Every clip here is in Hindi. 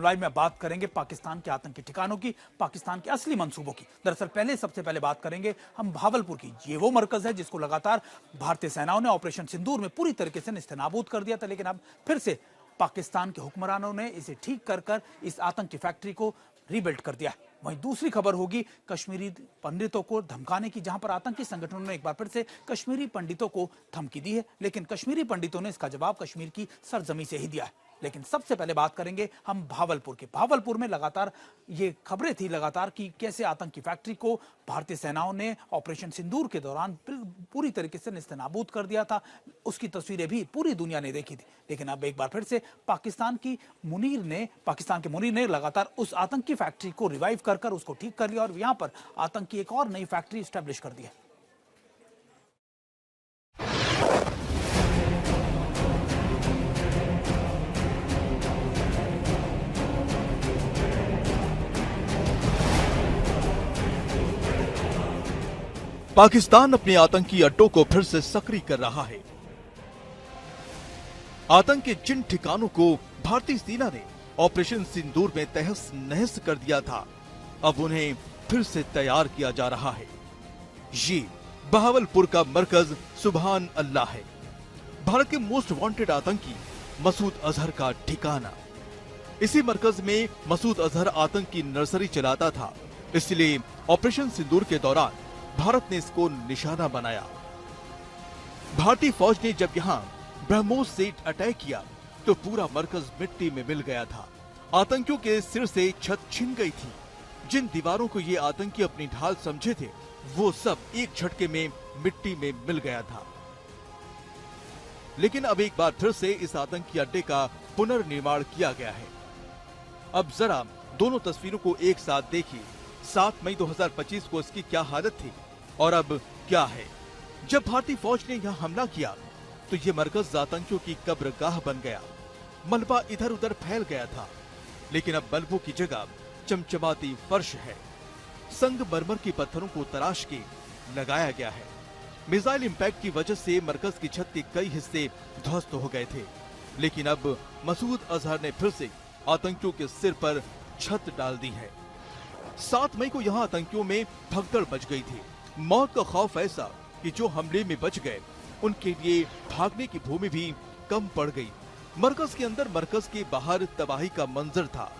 लाइव में बात करेंगे पाकिस्तान के आतंकी ठिकानों की, पाकिस्तान के असली मंसूबों की। दरअसल सबसे पहले बात करेंगे हम भावलपुर की। ये वो मरकज है जिसको लगातार भारतीय सेनाओं ने ऑपरेशन सिंदूर में पूरी तरीके से नेस्तनाबूद कर दिया था, लेकिन अब फिर से पाकिस्तान के हुक्मरानों ने इसे ठीक कर इस आतंकी फैक्ट्री को रीबिल्ड कर दिया। वहीं दूसरी खबर होगी कश्मीरी पंडितों को धमकाने की, जहां पर आतंकी संगठनों ने एक बार फिर से कश्मीरी पंडितों को धमकी दी है, लेकिन कश्मीरी पंडितों ने इसका जवाब कश्मीर की सरजमी से ही दिया है। लेकिन सबसे पहले बात करेंगे हम भावलपुर के। भावलपुर में लगातार ये खबरें थी लगातार कि कैसे आतंकी फैक्ट्री को भारतीय सेनाओं ने ऑपरेशन सिंदूर के दौरान पूरी तरीके से नेस्तनाबूद कर दिया था। उसकी तस्वीरें भी पूरी दुनिया ने देखी थी, लेकिन अब एक बार फिर से पाकिस्तान के मुनीर ने लगातार उस आतंकी फैक्ट्री को रिवाइव कर उसको ठीक कर लिया और यहां पर आतंकी एक और नई फैक्ट्री स्टैब्लिश कर दी है। पाकिस्तान अपने आतंकी अड्डों को फिर से सक्रिय कर रहा है। आतंक के जिन ठिकानों को भारतीय सेना ने ऑपरेशन सिंदूर में तहस नहस कर दिया था, अब उन्हें फिर से तैयार किया जा रहा है। ये बहावलपुर का मरकज सुभान अल्लाह है, भारत के मोस्ट वांटेड आतंकी मसूद अजहर का ठिकाना। इसी मरकज में मसूद अजहर आतंक की नर्सरी चलाता था, इसलिए ऑपरेशन सिंदूर के दौरान भारत ने इसको निशाना बनाया। भारतीय फौज ने जब यहां ब्रह्मोस से अटैक किया तो पूरा मरकज मिट्टी में मिल गया था। आतंकियों के सिर से छत छिन गई थी। जिन दीवारों को ये आतंकी अपनी ढाल समझे थे, वो सब एक झटके में मिट्टी में मिल गया था। लेकिन अब एक बार फिर से इस आतंकी अड्डे का पुनर्निर्माण किया गया है। अब जरा दोनों तस्वीरों को एक साथ देखिए। 7 मई 2025 को इसकी क्या हालत थी और अब क्या है। जब भारतीय फौज ने यहां हमला किया तो ये मरकज आतंकियों की कब्रगाह बन गया। मलबा इधर उधर फैल गया था, लेकिन अब मलबों की जगह चमचमाती फर्श है। संगमरमर के पत्थरों को तराश के लगाया गया है। मिसाइल इंपैक्ट की वजह से मरकज की छत के कई हिस्से ध्वस्त हो गए थे, लेकिन अब मसूद अजहर ने फिर से आतंकियों के सिर पर छत डाल दी है। 7 मई को यहां आतंकियों में भगदड़ मच गई थी। मौत का खौफ ऐसा कि जो हमले में बच गए उनके लिए भागने की भूमि भी कम पड़ गई। मरकज के अंदर, मरकज के बाहर तबाही का मंजर था।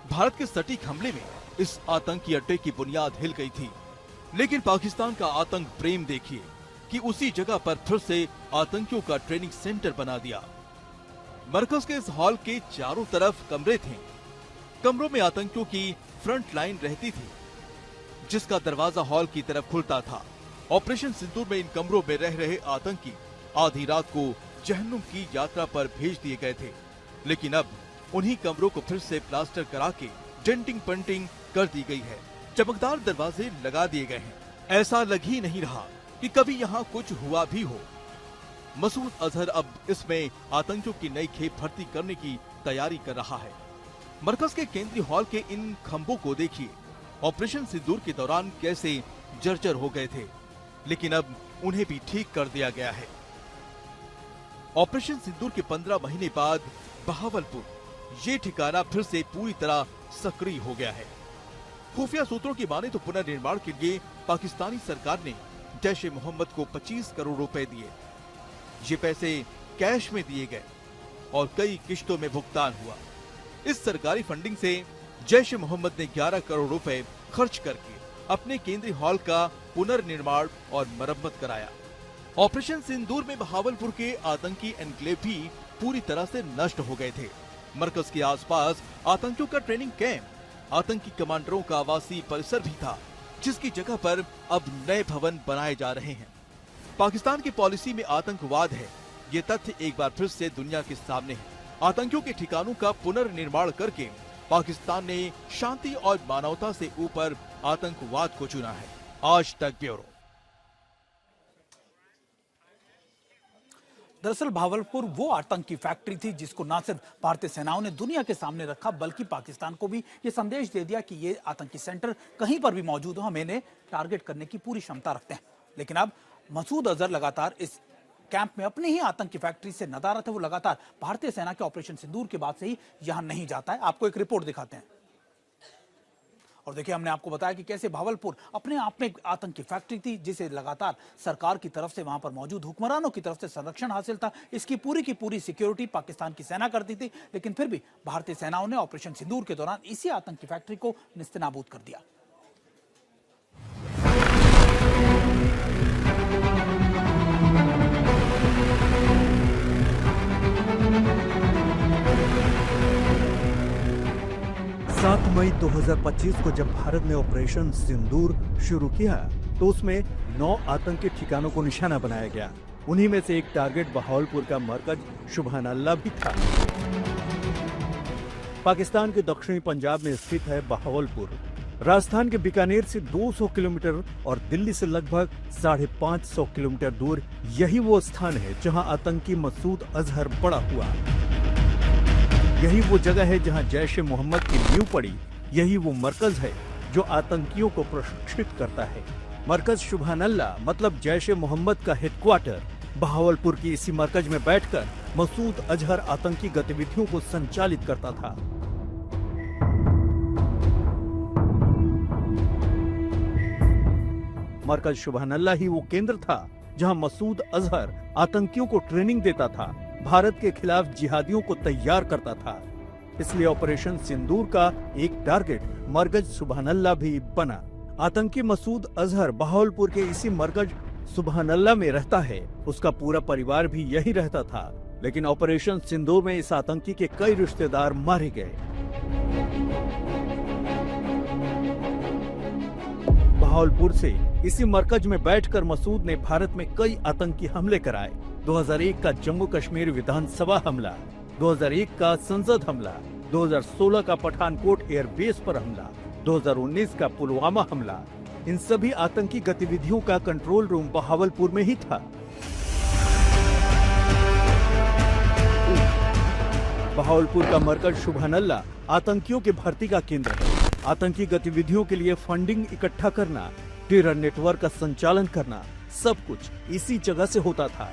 भारत के सटीक हमले में इस आतंकी अड्डे की बुनियाद हिल गई थी। लेकिन पाकिस्तान का आतंक प्रेम देखिए कि उसी जगह पर फिर से आतंकियों का ट्रेनिंग सेंटर बना दिया। मरकज के इस हॉल के चारों तरफ कमरे थे। कमरों में आतंकियों की फ्रंट लाइन रहती थी, जिसका दरवाजा हॉल की तरफ खुलता था। ऑपरेशन सिंदूर में इन कमरों में रह रहे आतंकी आधी रात को जहन्नुम की यात्रा पर भेज दिए गए थे, लेकिन अब उन्हीं कमरों को फिर से प्लास्टर करा के डेंटिंग पेंटिंग कर दी गई है। चमकदार दरवाजे लगा दिए गए हैं। ऐसा लग ही नहीं रहा कि कभी यहाँ कुछ हुआ भी हो। मसूद अजहर अब इसमें आतंकियों की नई खेप भर्ती करने की तैयारी कर रहा है। मरकज के केंद्रीय हॉल के इन खंभों को देखिए। ऑपरेशन सिंदूर के दौरान कैसे जर्जर हो गए थे, लेकिन अब उन्हें भी ठीक कर दिया गया है। ऑपरेशन सिंदूर के 15 महीने बाद बहावलपुर, ये ठिकाना फिर से पूरी तरह सक्रिय हो गया है। खुफिया सूत्रों की माने तो पुनर्निर्माण के लिए पाकिस्तानी सरकार ने जैश ए मोहम्मद को 25 करोड़ रुपए दिए। ये पैसे कैश में दिए गए और कई किश्तों में भुगतान हुआ। इस सरकारी फंडिंग से जैश ए मोहम्मद ने 11 करोड़ रुपए खर्च करके अपने केंद्रीय हॉल का पुनर्निर्माण और मरम्मत कराया। ऑपरेशन सिंदूर में बहावलपुर के आतंकी एनक्लेव भी पूरी तरह से नष्ट हो गए थे। मरकज के आसपास आतंकियों का ट्रेनिंग कैंप, आतंकी कमांडरों का आवासीय परिसर भी था, जिसकी जगह पर अब नए भवन बनाए जा रहे हैं। पाकिस्तान की पॉलिसी में आतंकवाद है, ये तथ्य एक बार फिर से दुनिया के सामने है। आतंकियों के ठिकानों का पुनर्निर्माण करके पाकिस्तान ने शांति और मानवता से ऊपर आतंकवाद को चुना है। आज तक ब्यूरो। दरअसल भावलपुर वो आतंकी फैक्ट्री थी जिसको न सिर्फ भारतीय सेनाओं ने दुनिया के सामने रखा, बल्कि पाकिस्तान को भी ये संदेश दे दिया कि ये आतंकी सेंटर कहीं पर भी मौजूद हो, हम इन्हें टारगेट करने की पूरी क्षमता रखते हैं। लेकिन अब मसूद अजहर लगातार इस कैंप में अपनी ही आतंकी फैक्ट्री से नदारत है, वो लगातार भारतीय सेना के ऑपरेशन सिंदूर के बाद से ही यहां नहीं जाता है। आपको एक रिपोर्ट दिखाते हैं। और देखिए, हमने आपको बताया कि कैसे भावलपुर अपने आप में एक आतंकी फैक्ट्री थी, जिसे लगातार सरकार की तरफ से, वहां पर मौजूद हुक्मरानों की तरफ से संरक्षण हासिल था। इसकी पूरी की पूरी सिक्योरिटी पाकिस्तान की सेना करती थी, लेकिन फिर भी भारतीय सेनाओं ने ऑपरेशन सिंदूर के दौरान इसी आतंकी फैक्ट्री को निस्तेनाबूद कर दिया। सात मई 2025 को जब भारत ने ऑपरेशन सिंदूर शुरू किया तो उसमें 9 आतंकी ठिकानों को निशाना बनाया गया। उन्हीं में से एक टारगेट बहावलपुर का मरकज सुबहानअल्लाह भी था। पाकिस्तान के दक्षिणी पंजाब में स्थित है बहावलपुर। राजस्थान के बीकानेर से 200 किलोमीटर और दिल्ली से लगभग 550 किलोमीटर दूर यही वो स्थान है जहां आतंकी मसूद अजहर बड़ा हुआ। यही वो जगह है जहां जैश-ए मोहम्मद की नींव पड़ी। यही वो मरकज है जो आतंकियों को प्रशिक्षित करता है। मरकज सुबहानअल्लाह मतलब जैश-ए मोहम्मद का हेडक्वार्टर। बहावलपुर की इसी मरकज में बैठकर मसूद अजहर आतंकी गतिविधियों को संचालित करता था। मरकज सुबहानअल्लाह ही वो केंद्र था जहां मसूद अजहर आतंकियों को ट्रेनिंग देता था, भारत के खिलाफ जिहादियों को तैयार करता था। इसलिए ऑपरेशन सिंदूर का एक टारगेट मरकज सुबहानअल्लाह भी बना। आतंकी मसूद अजहर बहावलपुर के इसी मरकज सुबहानअल्लाह में रहता है। उसका पूरा परिवार भी यही रहता था। लेकिन ऑपरेशन सिंदूर में इस आतंकी के कई रिश्तेदार मारे गए। बहावलपुर से इसी मरकज में बैठकर मसूद ने भारत में कई आतंकी हमले कराए। 2001 का जम्मू कश्मीर विधानसभा हमला, 2001 का संसद हमला, 2016 का पठानकोट एयरबेस पर हमला, 2019 का पुलवामा हमला। इन सभी आतंकी गतिविधियों का कंट्रोल रूम बहावलपुर में ही था। बहावलपुर का मरकज सुबहानअल्लाह आतंकियों के भर्ती का केंद्र है। आतंकी गतिविधियों के लिए फंडिंग इकट्ठा करना, टेरर नेटवर्क का संचालन करना, सब कुछ इसी जगह से होता था।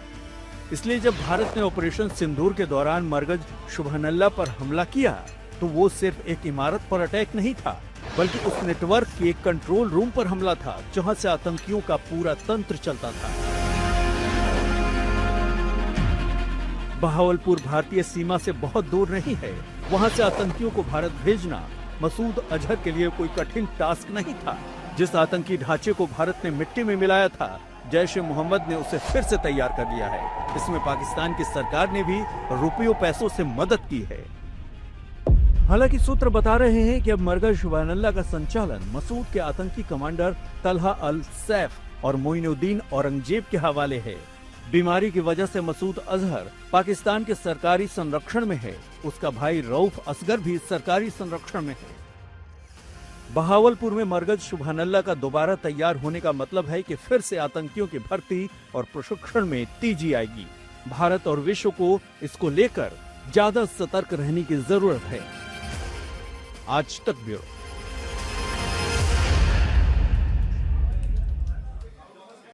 इसलिए जब भारत ने ऑपरेशन सिंदूर के दौरान मरकज सुबहानअल्लाह पर हमला किया तो वो सिर्फ एक इमारत पर अटैक नहीं था, बल्कि उस नेटवर्क के कंट्रोल रूम पर हमला था जहां से आतंकियों का पूरा तंत्र चलता था। बहावलपुर भारतीय सीमा से बहुत दूर नहीं है। वहां से आतंकियों को भारत भेजना मसूद अजहर के लिए कोई कठिन टास्क नहीं था। जिस आतंकी ढांचे को भारत ने मिट्टी में मिलाया था, जैश-ए मोहम्मद ने उसे फिर से तैयार कर लिया है। इसमें पाकिस्तान की सरकार ने भी रुपयों पैसों से मदद की है। हालांकि सूत्र बता रहे हैं कि अब मरकज सुबहानअल्लाह का संचालन मसूद के आतंकी कमांडर तलहा अल सैफ और मोइनुद्दीन औरंगजेब के हवाले है। बीमारी की वजह से मसूद अजहर पाकिस्तान के सरकारी संरक्षण में है। उसका भाई रऊफ असगर भी सरकारी संरक्षण में है। बहावलपुर में मरकज सुबहानअल्लाह का दोबारा तैयार होने का मतलब है कि फिर से आतंकियों की भर्ती और प्रशिक्षण में तेजी आएगी। भारत और विश्व को इसको लेकर ज्यादा सतर्क रहने की जरूरत है। आज तक ब्यूरो।